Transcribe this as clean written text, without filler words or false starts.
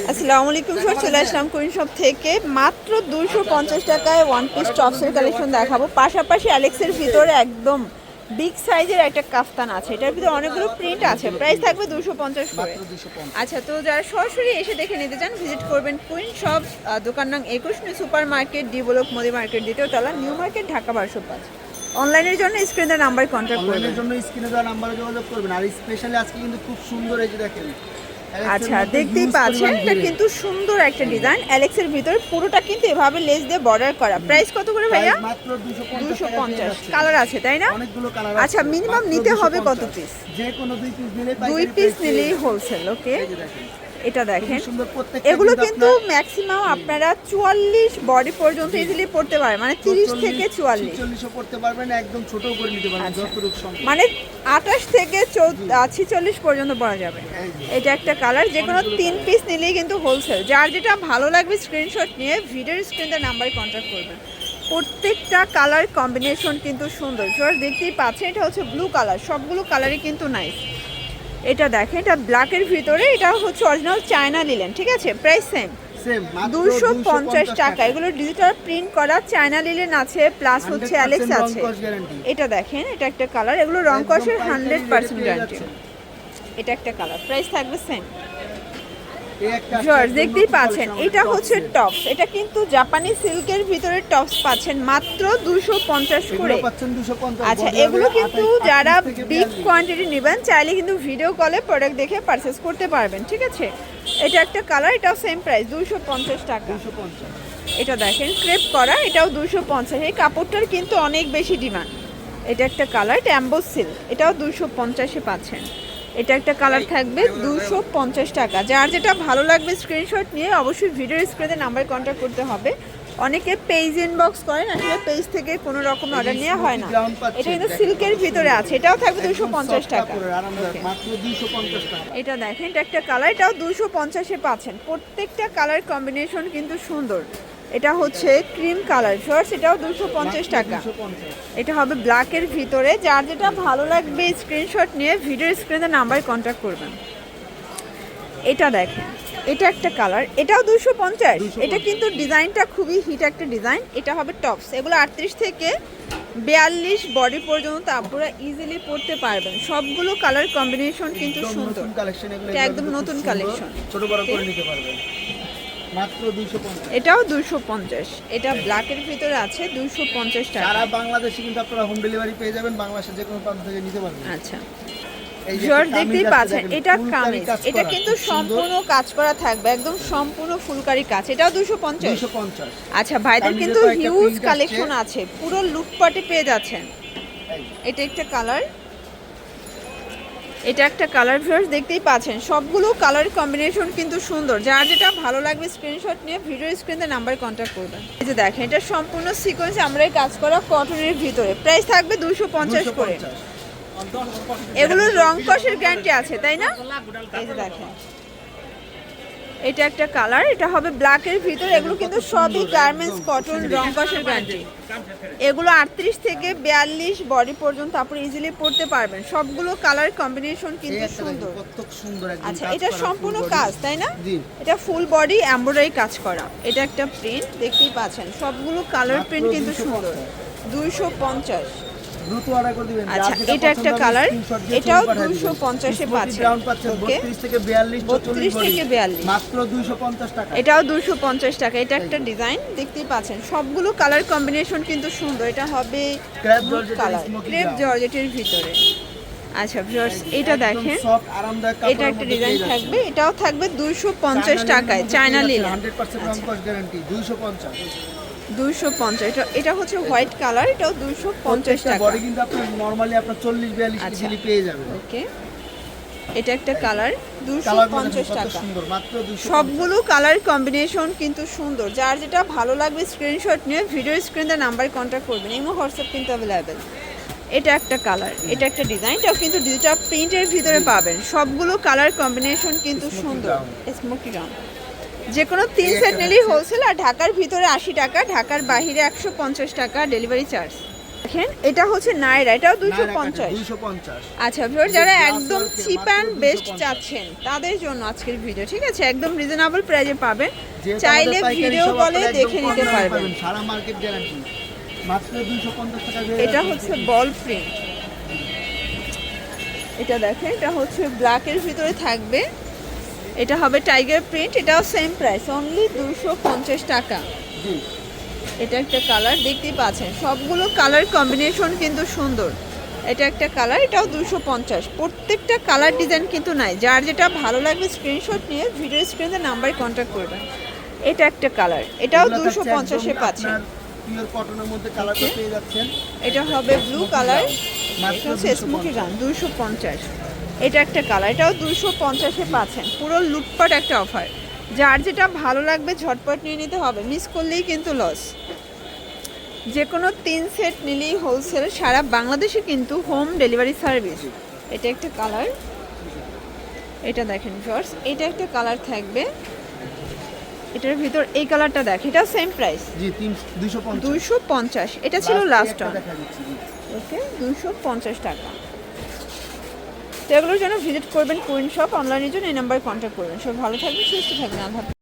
আসসালামু আলাইকুম স্যার, চলে আসলাম কুইন শপ থেকে। মাত্র 250 টাকায় ওয়ান পিস টপসের কালেকশন দেখাবো। পাশাপাশি অ্যালেক্সের ভিতরে একদম বিগ সাইজের একটা কাফতান আছে, এটার ভিতরে অনেকগুলো প্রিন্ট আছে। প্রাইস থাকবে 250 করে। আচ্ছা, তো যারা সরাসরি এসে দেখে নিতে চান ভিজিট করবেন কুইন শপ, দোকান নং 21, new super market, D block, Modi market, দ্বিতীয় তলা, নিউ মার্কেট, ঢাকা 1205। অনলাইনের জন্য স্ক্রিনের নাম্বার কন্ট্যাক্ট করবেন। অনলাইনের জন্য স্ক্রিনে দেওয়া নাম্বারে যোগাযোগ করবেন। আর স্পেশালি আজকে কিন্তু খুব সুন্দর, এই যে দেখেন। আচ্ছা, দেখতেই পাচ্ছেন এটা কিন্তু সুন্দর একটা ডিজাইন। অ্যালেক্সের ভিতরে পুরোটা কিন্তু এভাবে লেস দিয়ে বর্ডার করা। প্রাইস কত করে ভাইয়া? মাত্র 250। কালার আছে তাই না? অনেকগুলো কালার। আচ্ছা, মিনিমাম নিতে হবে কত পিস? যে কোনো 2 পিস নিলে, 2 পিস নিলেই হোলসেল। ওকে, এই যে দেখেন এটা দেখেন। প্রত্যেকটা এগুলো কিন্তু ম্যাক্সিমাম আপনারা 44 বডি পর্যন্ত ইজিলি পড়তে পারে, মানে 30 থেকে 44 46ও পড়তে পারবেন, একদম ছোটও করে নিতে পারবেন যতটুকু সম্ভব। মানে 28 থেকে 46 পর্যন্ত পড়া যাবে। এটা একটা কালার। যে কোনো 3 পিস নিলেই কিন্তু হোলসেল। যার যেটা ভালো লাগবে স্ক্রিনশট নিয়ে ভিডিওর স্ক্রিনের নাম্বারে কন্ট্যাক্ট করবেন। প্রত্যেকটা কালার কম্বিনেশন কিন্তু সুন্দর। সবাই দেখতেই পাচ্ছেন, এটা হচ্ছে ব্লু কালার। সবগুলো কালারই কিন্তু নাইস। এটা দেখেন, এটা ব্ল্যাকের ভিতরে, এটা হচ্ছে অরিজিনাল চায়না লিলেন। ঠিক আছে, প্রাইস সেম 250 টাকা। এগুলো ডিজিটাল প্রিন্ট করা চায়না লিলেন আছে, প্লাস হচ্ছে অ্যালেক্স আছে। এটা দেখেন, এটা একটা কালার। এগুলো রং কষের 100% গ্যারান্টি। এটা একটা কালার, প্রাইস থাকবে সেম। জর্জ দেখতেই পাচ্ছেন, এটা হচ্ছে টপস। এটা কিন্তু জাপানি সিল্কের ভিতরে টপস পাচ্ছেন মাত্র 250 করে। আচ্ছা, এগুলো কিন্তু যারা বিগ কোয়ান্টিটি নেবেন চাইলে কিন্তু ভিডিও কলে প্রোডাক্ট দেখে পারচেস করতে পারবেন। ঠিক আছে, এটা একটা কালার, এটাও সেম প্রাইস 250 টাকা। এটা দেখেন ক্রেপ করা, এটাও 250। এই কাপড়টার কিন্তু অনেক বেশি ডিমান্ড। এটা একটা কালার, এটা অ্যাম্বোস সিল্ক, এটাও 250-এ পাচ্ছেন। এটা একটা কালার থাকবে 250 টাকা। যার যেটা ভালো লাগবে স্ক্রিনশট নিয়ে অবশ্যই ভিডিওর স্ক্রিনে নাম্বার কন্ট্যাক্ট করতে হবে। অনেকে পেজ ইনবক্স করেন, আসলে পেজ থেকে কোনো রকম অর্ডার নেওয়া হয় না। এটা কিন্তু সিল্কের ভিতরে আছে, এটাও থাকবে 250 টাকা। এটা দেখেন, এটা একটা কালার, এটাও 250-এ পাচ্ছেন। প্রত্যেকটা কালার কম্বিনেশন কিন্তু সুন্দর। এটা হচ্ছে ক্রিম কালার শর্টস, এটাও 250 টাকা। এটা হবে ব্ল্যাকের ভিতরে। যার যেটা ভালো লাগবে স্ক্রিনশট নিয়ে ভিডিওর স্ক্রিনে নাম্বার কন্ট্যাক্ট করবেন। এটা দেখেন, এটা একটা কালার, এটাও 250। এটা কিন্তু ডিজাইনটা খুবই হিট একটা ডিজাইন। এটা হবে টপস। এগুলো 38 থেকে 42 বডি পর্যন্ত আপনারা ইজিলি পড়তে পারবেন। সবগুলো কালার কম্বিনেশন কিন্তু সুন্দর। এটা একদম নতুন কালেকশন, ছোট বড় করে নিতে পারবেন। মাত্র 250। এটাও 250। এটা ব্ল্যাকের ভিতরে আছে 250 টাকা। সারা বাংলাদেশে কিন্তু আপনারা হোম ডেলিভারি পেয়ে যাবেন, বাংলাদেশের যে কোনো প্রান্ত থেকে নিতে পারবেন। আচ্ছা, জর্জ দেখতেই পাচ্ছেন, এটা কামিজ। এটা কিন্তু সম্পূর্ণ কাজ করা থাকবে, একদম সম্পূর্ণ ফুলকারি কাজ। এটাও 250। আচ্ছা, ভাইদের কিন্তু হিউজ কালেকশন আছে, পুরো লুটপাটে পেয়ে যাচ্ছেন। এটা একটা কালার, এটা একটা কালার ভিউয়ার্স দেখতেই পাচ্ছেন। সবগুলো কালার কম্বিনেশন কিন্তু সুন্দর। যার যেটা ভালো লাগবে স্ক্রিনশট নিয়ে ভিডিও স্ক্রিনে নাম্বার কন্ট্যাক্ট করবেন। এই যে দেখেন, এটা সম্পূর্ণ সিকোয়েন্স আমরাই কাজ করা কটনের ভিতরে। প্রাইস থাকবে 250 করে। এগুলো রং কষের গ্যারান্টি আছে তাই না? এই যে দেখেন, এটা একটা কালার, এটা হবে ব্ল্যাকের ভিতরে। এগুলো কিন্তু সবই গার্মেন্টস কটন, রং কষের গ্যারান্টি। এগুলো 38 থেকে 42 বডি পর্যন্ত আপনি ইজিলি পড়তে পারবেন। সবগুলো কালার কম্বিনেশন কিন্তু সুন্দর। আচ্ছা, এটা সম্পূর্ণ কাজ তাই না? এটা ফুল বডি এমব্রয়ডারি কাজ করা। এটা একটা প্রিন্ট দেখতেই পাচ্ছেন, সবগুলো কালার প্রিন্ট কিন্তু সুন্দর। 250। আচ্ছা, এটা একটা কালার, এটাও 250-এ পাচ্ছেন। ওকে, 32 থেকে 42 মাত্র 250 টাকা। এটাও 250 টাকা। এটা একটা ডিজাইন দেখতেই পাচ্ছেন, সবগুলো কালার কম্বিনেশন কিন্তু সুন্দর। এটা হবে ক্রেপ জর্জেটের ভিতরে। আচ্ছা ভিউয়ার্স, এটা দেখেন, এটা একটা ডিজাইন থাকবে, এটাও থাকবে 250 টাকায়। চায়না লিলেন 100% রং কস গ্যারান্টি। 250। এটা হচ্ছে হোয়াইট কালার, এটাও 250 টাকা। বডি কিন্তু আপনি নরমালি আপনার 40-42 ইজিলি পেয়ে যাবেন। ওকে, এটা একটা কালার, 250 টাকা। মাত্র 250। সবগুলো কালার কম্বিনেশন কিন্তু সুন্দর। যার যেটা ভালো লাগবে স্ক্রিনশট নিয়ে ভিডিও স্ক্রিনে নাম্বার কন্ট্যাক্ট করবেন। ইমো হোয়াটসঅ্যাপ কিন্তু অ্যাভেলেবেল। এটা একটা কালার, এটা একটা ডিজাইন, এটাও কিন্তু ডিজিটাল প্রিন্টের ভিতরে পাবেন। সবগুলো কালার কম্বিনেশন কিন্তু সুন্দর। Smoky round. যে কোনো 3 সেট নিলেই হোলসেল। আর ঢাকার ভিতরে 80 টাকা, ঢাকার বাইরে 150 টাকা ডেলিভারি চার্জ। দেখেন এটা হচ্ছে নাইরা, এটাও 250। 250। আচ্ছা ভিউয়ার, যারা Glass একদম work এর চিপ মাত্র অ্যান্ড বেস্ট 250 চাচ্ছেন তাদের জন্য আজকের ভিডিও, ঠিক আছে? একদম রিজনেবল প্রাইসে পাবেন, যেহেতু চাইলে আমাদের পাইকারি ভিডিও সব কলে আপনারা দেখে একদম নিতে কম দামে পারবেন। পাবেন, সারা মার্কেট গ্যারান্টি মাত্র 250 টাকা। এটা হচ্ছে বল প্রিন্ট, এটা দেখেন এটা হচ্ছে ব্ল্যাকের ভিতরে থাকবে, এটা হবে টাইগার প্রিন্ট, এটাও সেম প্রাইস অনলি 250 টাকা। জি, এটা একটা কালার দেখতেই পাচ্ছেন, সবগুলো কালার কম্বিনেশন কিন্তু সুন্দর। এটা একটা কালার, এটাও 250। প্রত্যেকটা কালার ডিজাইন কিন্তু নাই, যার যেটা ভালো লাগবে স্ক্রিনশট নিয়ে ভিডিও স্ক্রিনে নাম্বারে কন্ট্যাক্ট করবেন। এটা একটা কালার, এটাও 250-এ পাচ্ছেন। পিওর কটনের মধ্যে কালারটা পেয়ে যাচ্ছেন। এটা হবে ব্লু কালার, মাত্র এটা হচ্ছে স্মোকি গান 250। এটা একটা কালার, এটাও 250-এ পাচ্ছেন। পুরো লুটপাট একটা অফার, যার যেটা ভালো লাগবে ঝটপট নিয়ে নিতে হবে, মিস করলেই কিন্তু লস। যে কোনো 3 সেট নিলেই হোলসেল, সারা বাংলাদেশে কিন্তু হোম ডেলিভারি সার্ভিস। এটা একটা কালার, এটা দেখেন ভিউয়ার্স, এটা একটা কালার থাকবে, এটার ভিতর এই কালারটা দেখেন, এটা সেম প্রাইস জি 250। 250। এটা ছিল লাস্ট একটা ওয়ান, দেখা দিচ্ছি, জি। ওকে 250 টাকা। তো এগুলোর জন্য ভিজিট করবেন কুইন শপ অনলাইনের জন্য, এই নাম্বারে কন্ট্যাক্ট করবেন। সব ভালো থাকবেন, সুস্থ থাকবেন, আল্লাহ হাফেজ।